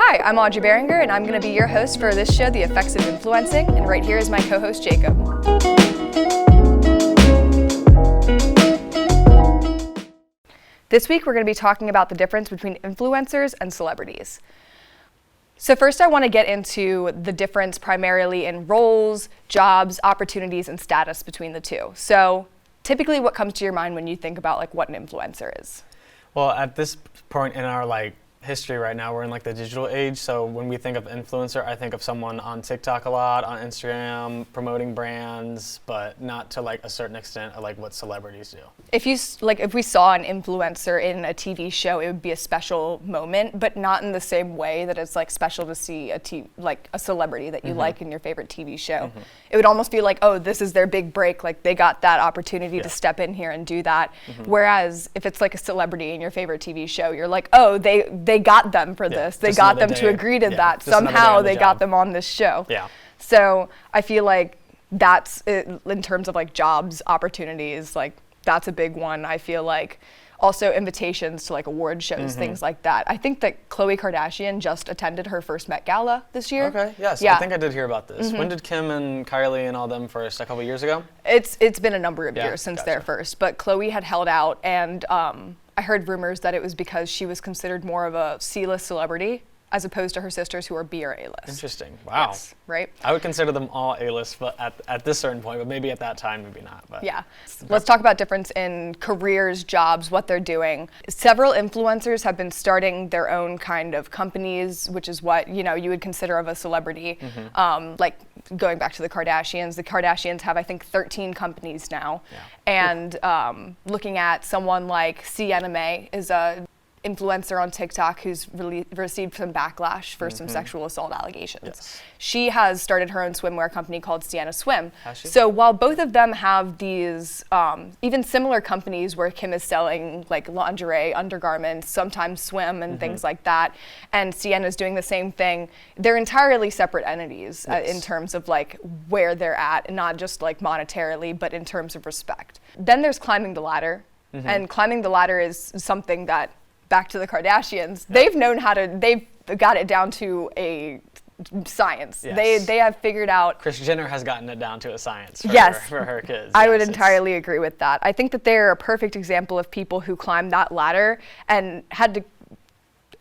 Hi, I'm Audrey Berenger, and I'm going to be your host for this show, The Effects of Influencing, and right here is my co-host, Jacob. This week, we're going to be talking about the difference between influencers and celebrities. So first, I want to get into the difference primarily in roles, jobs, opportunities, and status between the two. So typically, what comes to your mind when you think about what an influencer is? Well, at this point in our history right now, we're in the digital age. So when we think of influencer, I think of someone on TikTok a lot, on Instagram, promoting brands, but not to a certain extent of what celebrities do. If we saw an influencer in a TV show, it would be a special moment, but not in the same way that it's special to see a celebrity that you like in your favorite TV show. It would almost be oh, this is their big break. They got that opportunity to step in here and do that. Whereas if it's a celebrity in your favorite TV show, you're oh, they got them for this. They got them to agree to that. Somehow they got them on this show. Yeah. So I feel that's it, in terms of jobs, opportunities, that's a big one. I feel also invitations to award shows, things like that. I think that Khloe Kardashian just attended her first Met Gala this year. Okay, yes, yeah. I think I did hear about this. When did Kim and Kylie and all them first? A couple years ago? It's been a number of years since their first, but Khloe had held out, and I heard rumors that it was because she was considered more of a C-list celebrity as opposed to her sisters who are B or A-list. Interesting. Wow. Yes, right? I would consider them all A-list, but at this certain point, but maybe at that time, maybe not. But. Yeah. Let's talk about difference in careers, jobs, what they're doing. Several influencers have been starting their own kind of companies, which is what you would consider of a celebrity. Going back to the Kardashians have, I think, 13 companies now. Yeah. And looking at someone like Sienna May is a influencer on TikTok who's received some backlash for some sexual assault allegations. Yes. She has started her own swimwear company called Sienna Swim. Has she? So while both of them have these even similar companies where Kim is selling lingerie, undergarments, sometimes swim and things like that, and Sienna's doing the same thing, they're entirely separate entities in terms of where they're at, and not just monetarily, but in terms of respect. Then there's climbing the ladder, and climbing the ladder is something that, back to the Kardashians, they've got it down to a science. Yes. They have figured out. Kris Jenner has gotten it down to a science for her kids. I would entirely agree with that. I think that they're a perfect example of people who climbed that ladder and had to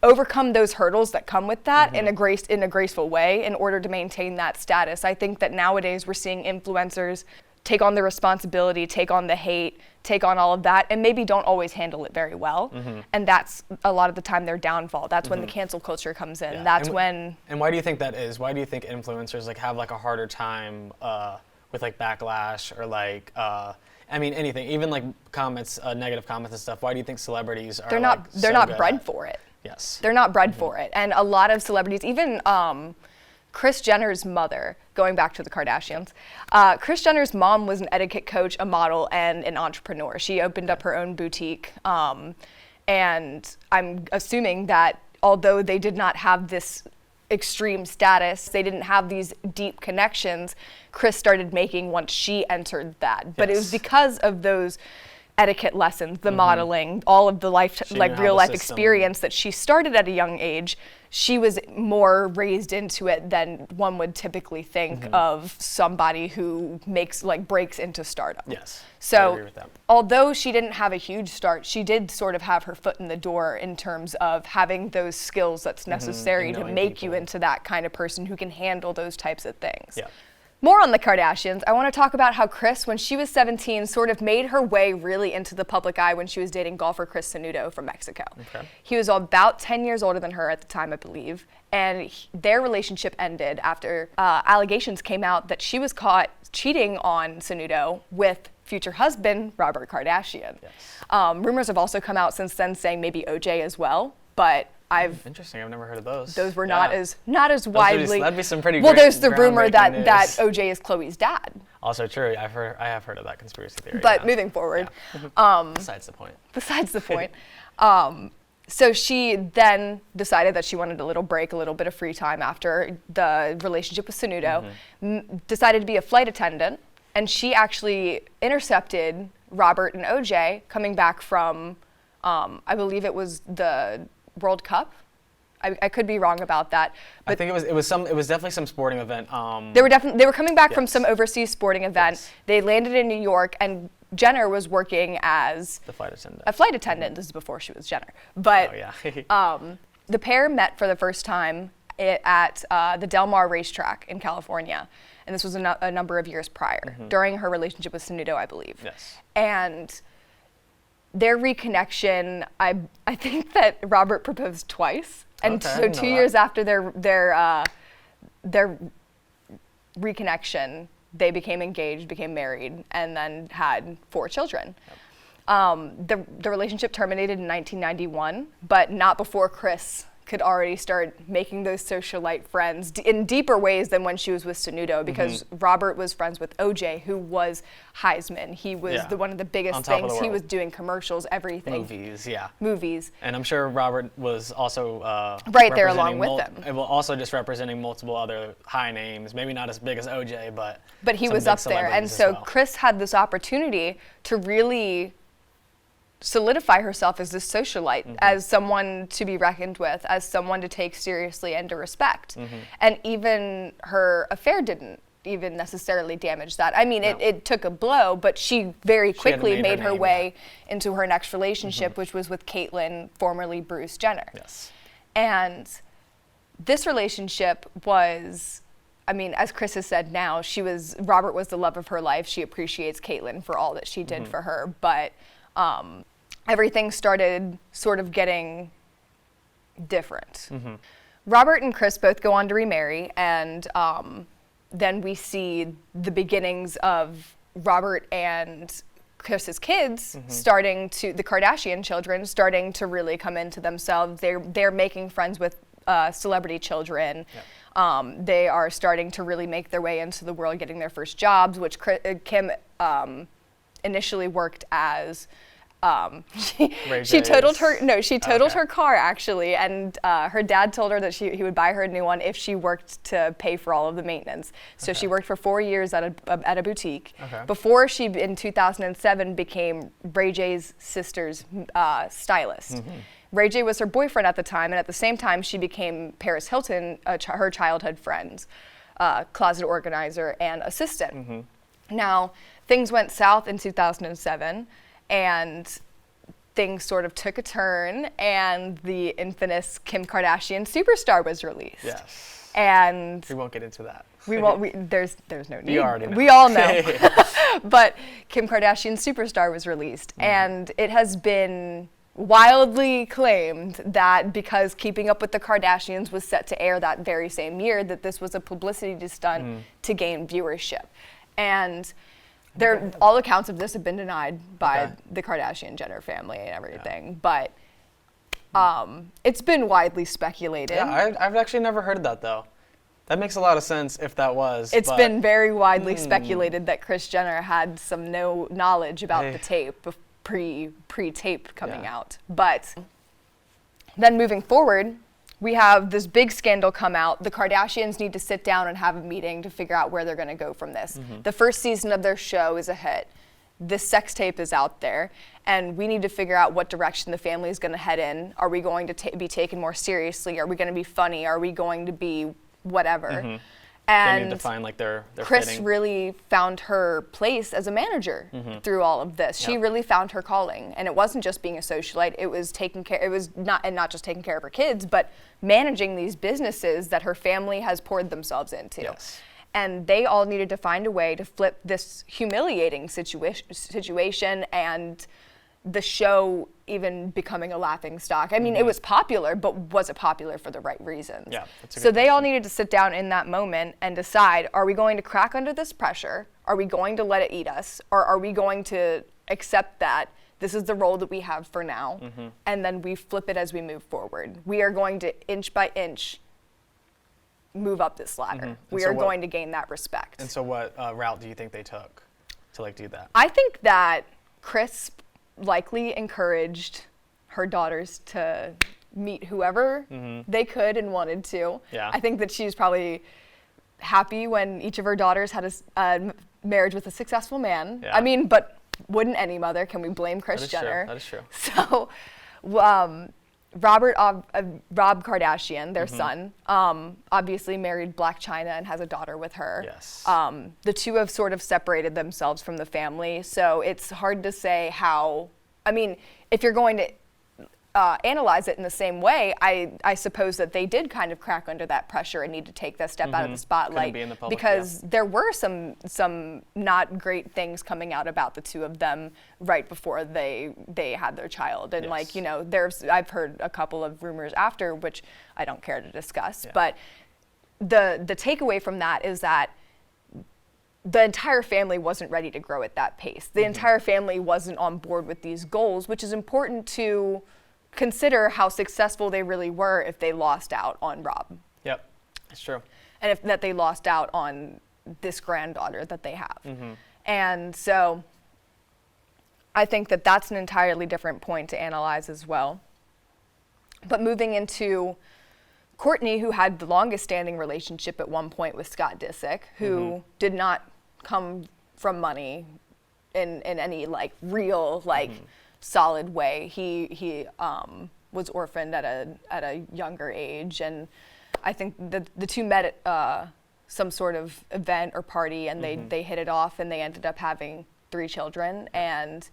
overcome those hurdles that come with that in a graceful way in order to maintain that status. I think that nowadays we're seeing influencers take on the responsibility, take on the hate, take on all of that, and maybe don't always handle it very well. And that's a lot of the time their downfall. That's when the cancel culture comes in. Yeah. And why do you think that is? Why do you think influencers have a harder time with backlash or anything, even comments, negative comments and stuff? Why do you think celebrities are they're not bred for it? Yes. They're not bred for it. And a lot of celebrities, even Kris Jenner's mother, going back to the Kardashians, Kris Jenner's mom was an etiquette coach, a model, and an entrepreneur. She opened up her own boutique. And I'm assuming that although they did not have this extreme status, they didn't have these deep connections, Kris started making once she entered that. But it was because of those etiquette lessons, the modeling, all of the real life experience that she started at a young age. She was more raised into it than one would typically think of somebody who breaks into stardom. Yes. So I agree with that. Although she didn't have a huge start, she did sort of have her foot in the door in terms of having those skills that's necessary to make you into that kind of person who can handle those types of things. Yeah. More on the Kardashians, I want to talk about how Kris, when she was 17, sort of made her way really into the public eye when she was dating golfer Chris Sanudo from Mexico. Okay. He was about 10 years older than her at the time, I believe, and their relationship ended after allegations came out that she was caught cheating on Sanudo with future husband Robert Kardashian. Yes. Rumors have also come out since then saying maybe OJ as well, but interesting. I've never heard of those. Those were not as widely. That'd be some pretty. Well, there's the rumor that news. OJ is Khloe's dad. Also true. I have heard of that conspiracy theory. But moving forward, besides the point. Besides the point. So she then decided that she wanted a little break, a little bit of free time after the relationship with Sanudo. Decided to be a flight attendant, and she actually intercepted Robert and OJ coming back from, I believe it was the World Cup. I could be wrong about that. I But think it was definitely some sporting event. they were coming back from Yes. some overseas sporting event. Yes. They landed in New York, and Jenner was working as the flight attendant. a flight attendant. This is before she was Jenner. But Oh yeah. the pair met for the first time at the Del Mar racetrack in California. And this was a number of years prior, during her relationship with Sanudo, I believe. Yes. And their reconnection, I think that Robert proposed twice. And Okay, I so didn't know 2 that. years after their reconnection, they became engaged, became married, and then had 4 children. The relationship terminated in 1991, but not before Chris could already start making those socialite friends in deeper ways than when she was with Sanudo, because Robert was friends with OJ, who was Heisman. He was Yeah. one of the biggest On top of things. the He world. was doing commercials, everything. Movies, yeah. Movies. And I'm sure Robert was also Right there along with them. Well, also just representing multiple other high names, maybe not as big as OJ, but He some was big up there. And celebrities as so well. Chris had this opportunity to really solidify herself as this socialite, as someone to be reckoned with, as someone to take seriously and to respect. And even her affair didn't even necessarily damage that. I mean, it took a blow, but she very had quickly made her made her name, way into her next relationship, which was with Caitlyn, formerly Bruce Jenner. Yes. And this relationship was, I mean, as Chris has said now, Robert was the love of her life. She appreciates Caitlyn for all that she did for her, but everything started sort of getting different. Robert and Chris both go on to remarry, and then we see the beginnings of Robert and Chris's kids starting to, the Kardashian children, starting to really come into themselves. They're making friends with celebrity children. They are starting to really make their way into the world, getting their first jobs, which Kim initially worked as. She totaled her car actually, and her dad told her that he would buy her a new one if she worked to pay for all of the maintenance. So she worked for 4 years at a boutique before she, in 2007, became Ray J's sister's stylist. Ray J was her boyfriend at the time, and at the same time she became Paris Hilton, her childhood friend, closet organizer and assistant. Now, things went south in 2007, and things sort of took a turn, and the infamous Kim Kardashian Superstar was released. Yes. And We won't get into that. we won't. There's no need. You already know. We all know. But Kim Kardashian Superstar was released, and it has been wildly claimed that because Keeping Up with the Kardashians was set to air that very same year, that this was a publicity stunt to gain viewership. And all accounts of this have been denied by the Kardashian Jenner family and everything, but it's been widely speculated. Yeah, I've actually never heard of that though. That makes a lot of sense if that was. It's been very widely speculated that Kris Jenner had some knowledge about the tape pre-tape coming out. But then moving forward, we have this big scandal come out. The Kardashians need to sit down and have a meeting to figure out where they're going to go from this. The first season of their show is a hit. This sex tape is out there, and we need to figure out what direction the family is going to head in. Are we going to be taken more seriously? Are we going to be funny? Are we going to be whatever? They And need to find like their Chris fitting. really found her place as a manager through all of this. She really found her calling, and it wasn't just being a socialite. It was taking care. It was not just taking care of her kids, but managing these businesses that her family has poured themselves into. Yes. And they all needed to find a way to flip this humiliating situation and the show even becoming a laughing stock. I mean, it was popular, but was it popular for the right reasons? Yeah, that's a So good they all question. needed to sit down in that moment and decide, are we going to crack under this pressure? Are we going to let it eat us? Or are we going to accept that this is the role that we have for now, and then we flip it as we move forward? We are going to, inch by inch, move up this ladder. We so are what- going to gain that respect. And so what route do you think they took to like do that? I think that Chris likely encouraged her daughters to meet whoever they could and wanted to. Yeah. I think that she's probably happy when each of her daughters had a marriage with a successful man. Yeah. I mean, but wouldn't any mother? Can we blame Kris That is Jenner? true. That is true. So Rob Kardashian, their son, obviously married Black China and has a daughter with her. Yes. The two have sort of separated themselves from the family, so it's hard to say how. I mean, if you're going to analyze it in the same way, I suppose that they did kind of crack under that pressure and need to take that step out of the spotlight, be in the public, because there were some not great things coming out about the two of them right before they had their child, and like, you know, I've heard a couple of rumors after, which I don't care to discuss, but the takeaway from that is that the entire family wasn't ready to grow at that pace. The entire family wasn't on board with these goals, which is important to consider how successful they really were if they lost out on Rob. Yep, it's true. And if that they lost out on this granddaughter that they have. And so I think that that's an entirely different point to analyze as well. But moving into Kourtney, who had the longest standing relationship at one point with Scott Disick, who did not come from money in any like real like solid way. He was orphaned at a younger age, and I think the two met at some sort of event or party, and they hit it off, and they ended up having 3 children, and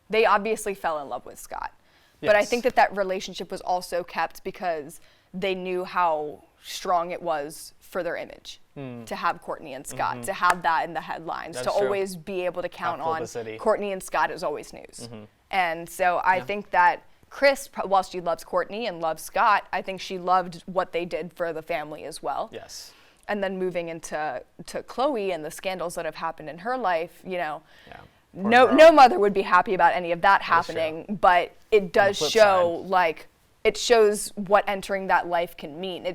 they obviously fell in love with Scott. But I think that relationship was also kept because they knew how strong it was for their image to have Kourtney and Scott, to have that in the headlines, That's to true. always be able to count on publicity. Kourtney and Scott is always news. And so I think that Kris, while she loves Kourtney and loves Scott, I think she loved what they did for the family as well. Yes. And then moving into Khloe and the scandals that have happened in her life, you know, no mother would be happy about any of that happening, but it does show like it shows what entering that life can mean.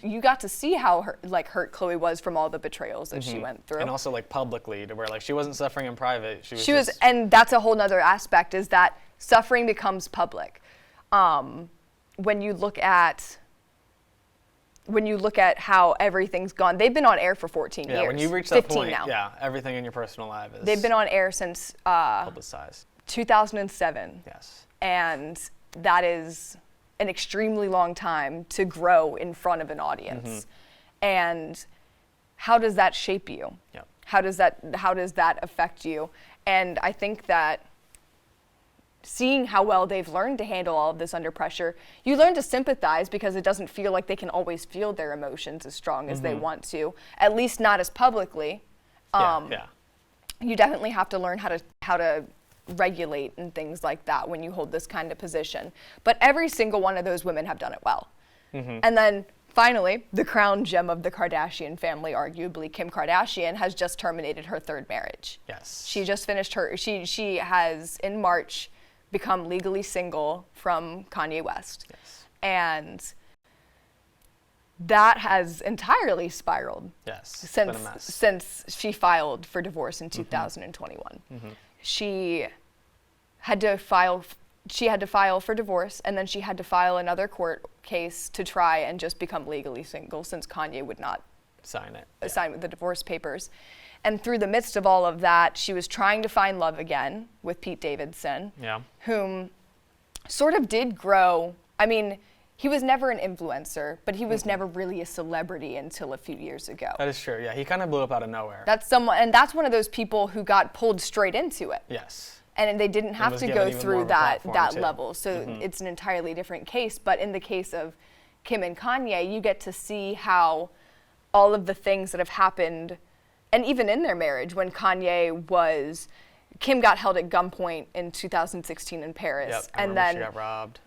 You got to see how hurt Khloe was from all the betrayals that she went through, and also like publicly, to where like she wasn't suffering in private. She was, and that's a whole nother aspect, is that suffering becomes public. When you look at how everything's gone, they've been on air for 14 years. Yeah, when you reach that point, now. everything in your personal life is. They've been on air since publicized. 2007. Yes. And that is an extremely long time to grow in front of an audience. And how does that shape you? Yep. How does that affect you? And I think that seeing how well they've learned to handle all of this under pressure, you learn to sympathize, because it doesn't feel like they can always feel their emotions as strong as they want to, at least not as publicly. You definitely have to learn how to regulate and things like that when you hold this kind of position. But every single one of those women have done it well. And then finally, the crown gem of the Kardashian family, arguably Kim Kardashian, has just terminated her 3rd marriage. Yes. She just finished she has in March become legally single from Kanye West. Yes. And that has entirely spiraled. Yes. Since Been a mess. since she filed for divorce in 2021. She had to file for divorce, and then she had to file another court case to try and just become legally single, since Kanye would not sign with the divorce papers. And through the midst of all of that, she was trying to find love again with Pete Davidson, whom sort of did grow. I mean, he was never an influencer, but he was never really a celebrity until a few years ago. That is true. Yeah, he kind of blew up out of nowhere. That's one of those people who got pulled straight into it. Yes. And they didn't have to go through that level. So it's an entirely different case. But in the case of Kim and Kanye, you get to see how all of the things that have happened, and even in their marriage, when Kim got held at gunpoint in 2016 in Paris. Yep, and then she got robbed.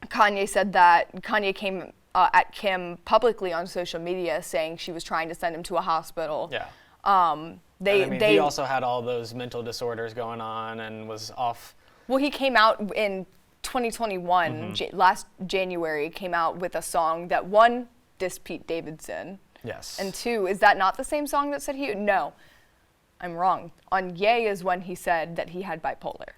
Kanye said that Kanye came at Kim publicly on social media saying she was trying to send him to a hospital. Yeah. He also had all those mental disorders going on and was off. Well, he came out in 2021, last January, came out with a song that, 1, dissed Pete Davidson. Yes. And 2, is that not the same song that said no, I'm wrong. On Ye is when he said that he had bipolar.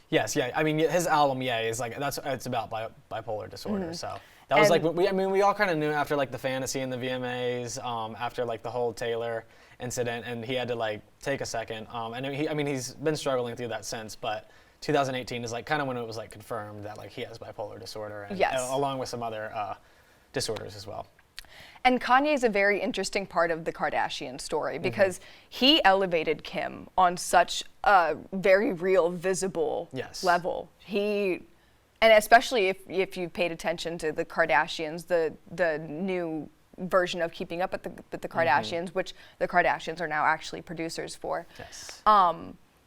Yes, yeah. I mean, his album Ye is like it's about bipolar disorder. So that was we all kind of knew after like the Fantasy and the VMAs, after like the whole Taylor incident, and he had to like take a second. And he's been struggling through that since, but 2018 is like kind of when it was like confirmed that like he has bipolar disorder, and Yes. along with some other disorders as well. And Kanye is a very interesting part of the Kardashian story because he elevated Kim on such a very real, visible Yes. level. And especially if you paid attention to the Kardashians, the new version of Keeping Up with the Kardashians, which the Kardashians are now actually producers for. Yes.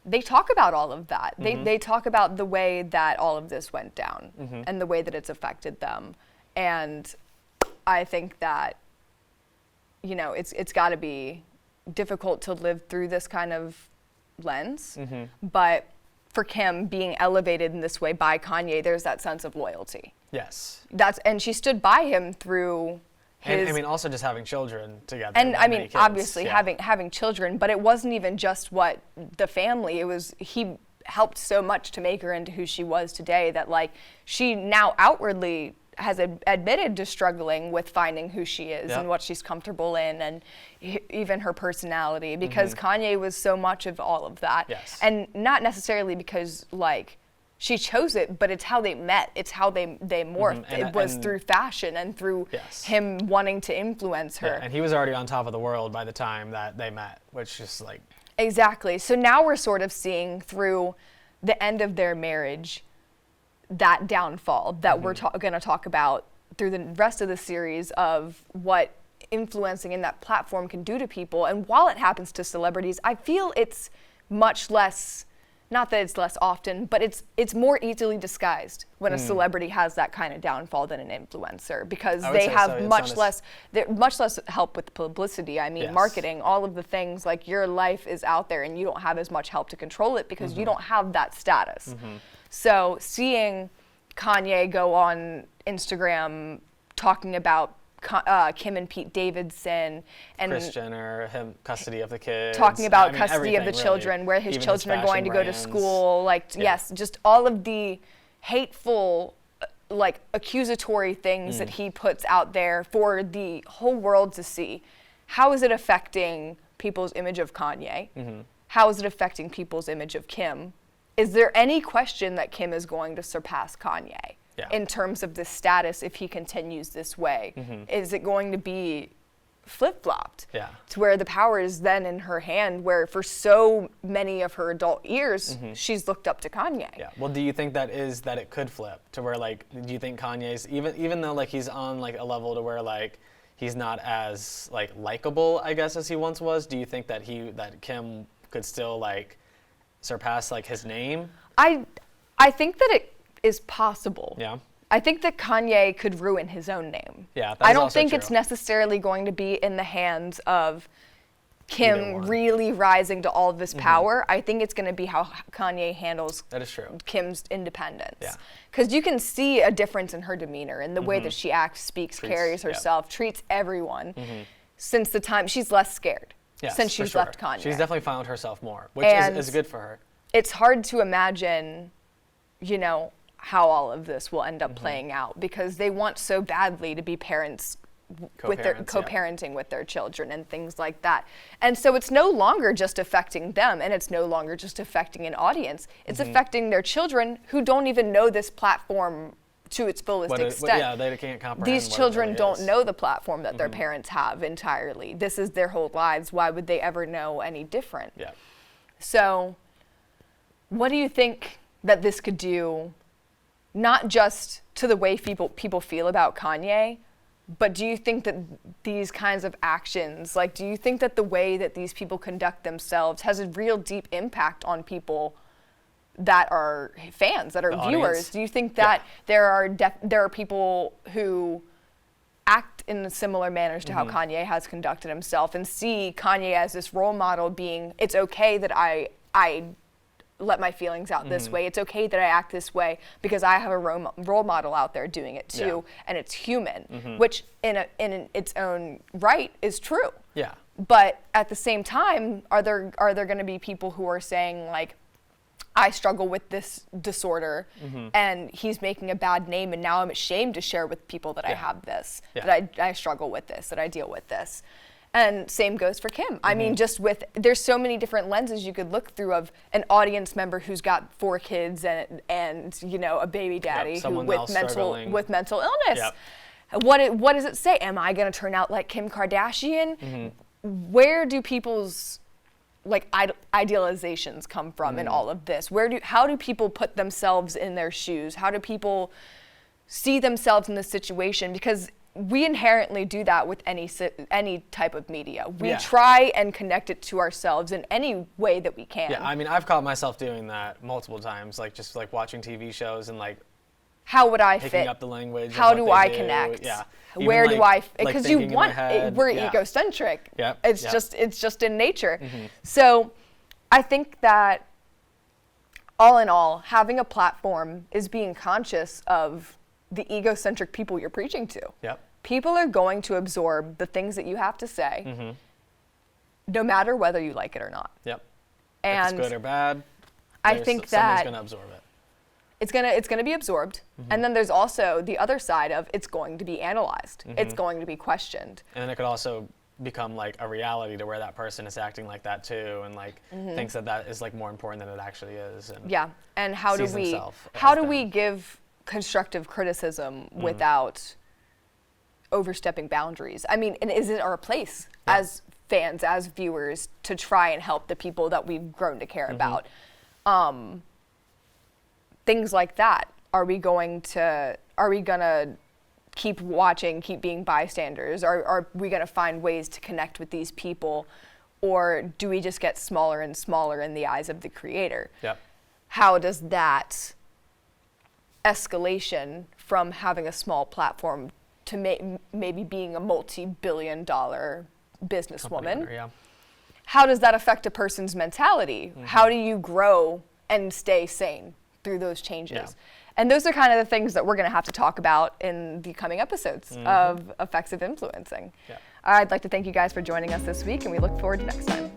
They talk about all of that. They talk about the way that all of this went down and the way that it's affected them. And I think that, you know, it's got to be difficult to live through this kind of lens. But for Kim being elevated in this way by Kanye, there's that sense of loyalty. Yes. And she stood by him through his. And I mean, also just having children together. And not I many mean, kids. obviously Yeah. having children, but it wasn't even just what the family. It was he helped so much to make her into who she was today that like she now outwardly has admitted to struggling with finding who she is and what she's comfortable in, and even her personality, because Kanye was so much of all of that. Yes. And not necessarily because like she chose it, but it's how they met. It's how they morphed. It was through fashion and through him wanting to influence her. Yeah, and he was already on top of the world by the time that they met, which is like... Exactly. So now we're sort of seeing through the end of their marriage that downfall that we're going to talk about through the rest of the series of what influencing in that platform can do to people. And while it happens to celebrities, I feel it's much less, not that it's less often, but it's more easily disguised when a celebrity has that kind of downfall than an influencer, because they have much less help with publicity. I mean, marketing, all of the things, like your life is out there and you don't have as much help to control it because you don't have that status. So seeing Kanye go on Instagram talking about Kim and Pete Davidson and Kris Jenner, him custody of the kids, talking about I mean, custody of the everything, children, really. where his Even children are going to go to fashion school, like yes, just all of the hateful, like accusatory things that he puts out there for the whole world to see. How is it affecting people's image of Kanye? How is it affecting people's image of Kim? Is there any question that Kim is going to surpass Kanye in terms of this status if he continues this way? Is it going to be flip-flopped to where the power is then in her hand, where for so many of her adult years, she's looked up to Kanye? Yeah. Well, do you think that it could flip to where, like, do you think Kanye's, even though, like, he's on, like, a level to where, like, he's not as, like, likable, I guess, as he once was, do you think that Kim could still, like, surpass like his name? I think that it is possible. Yeah. I think that Kanye could ruin his own name. Yeah. I don't think it's necessarily going to be in the hands of Kim really rising to all of this power. I think it's going to be how Kanye handles Kim's independence. Yeah. Because you can see a difference in her demeanor and the way that she acts, speaks, carries herself, treats everyone. Since the time she's less scared. Yes, since she's left Kanye. She's definitely found herself more, which is good for her. It's hard to imagine, you know, how all of this will end up playing out, because they want so badly to be parents with their co-parenting with their children and things like that. And so it's no longer just affecting them, and it's no longer just affecting an audience. It's affecting their children who don't even know this platform to its fullest extent. They can't comprehend. These children don't know the platform that their parents have entirely. This is their whole lives. Why would they ever know any different? Yeah. So, what do you think that this could do, not just to the way people feel about Kanye, but do you think that these kinds of actions, like, do you think that the way that these people conduct themselves has a real deep impact on people that are fans, that are viewers? Audience. Do you think that there are people who act in similar manners to how Kanye has conducted himself, and see Kanye as this role model, being, it's okay that I let my feelings out this way. It's okay that I act this way because I have a role model out there doing it too, and it's human, which in its own right is true. Yeah. But at the same time, are there going to be people who are saying, like, I struggle with this disorder, and he's making a bad name, and now I'm ashamed to share with people that I have this, that I struggle with this, that I deal with this. And same goes for Kim. I mean, just there's so many different lenses you could look through of an audience member who's got 4 kids and you know, a baby daddy someone with else mental illness. Yep. What does it say? Am I going to turn out like Kim Kardashian? Where do people's like idealizations come from in all of this? How do people put themselves in their shoes? How do people see themselves in this situation? Because we inherently do that with any type of media. We try and connect it to ourselves in any way that we can. Yeah, I mean, I've caught myself doing that multiple times, like just like watching TV shows and like how would I picking fit? up the language. How do I connect? Yeah. Where do I? Because you thinking in want. my head. We're egocentric. Yep. It's just in nature. So, I think that all in all, having a platform is being conscious of the egocentric people you're preaching to. Yep. People are going to absorb the things that you have to say, no matter whether you like it or not. Yep. And if it's good or bad, I think someone's that going to absorb it. it's gonna be absorbed, and then there's also the other side of it's going to be analyzed. It's going to be questioned. And then it could also become like a reality to where that person is acting like that too, and like thinks that is like more important than it actually is. And and how do sees we himself we give constructive criticism without overstepping boundaries? I mean, and is it our place as fans, as viewers, to try and help the people that we've grown to care about? Things like that. Are we gonna keep watching, keep being bystanders? Are we gonna find ways to connect with these people, or do we just get smaller and smaller in the eyes of the creator? Yep. How does that escalation from having a small platform to maybe being a multi-billion-dollar businesswoman, how does that affect a person's mentality? How do you grow and stay sane through those changes? And those are kind of the things that we're going to have to talk about in the coming episodes of Effects of Influencing. I'd like to thank you guys for joining us this week, and we look forward to next time.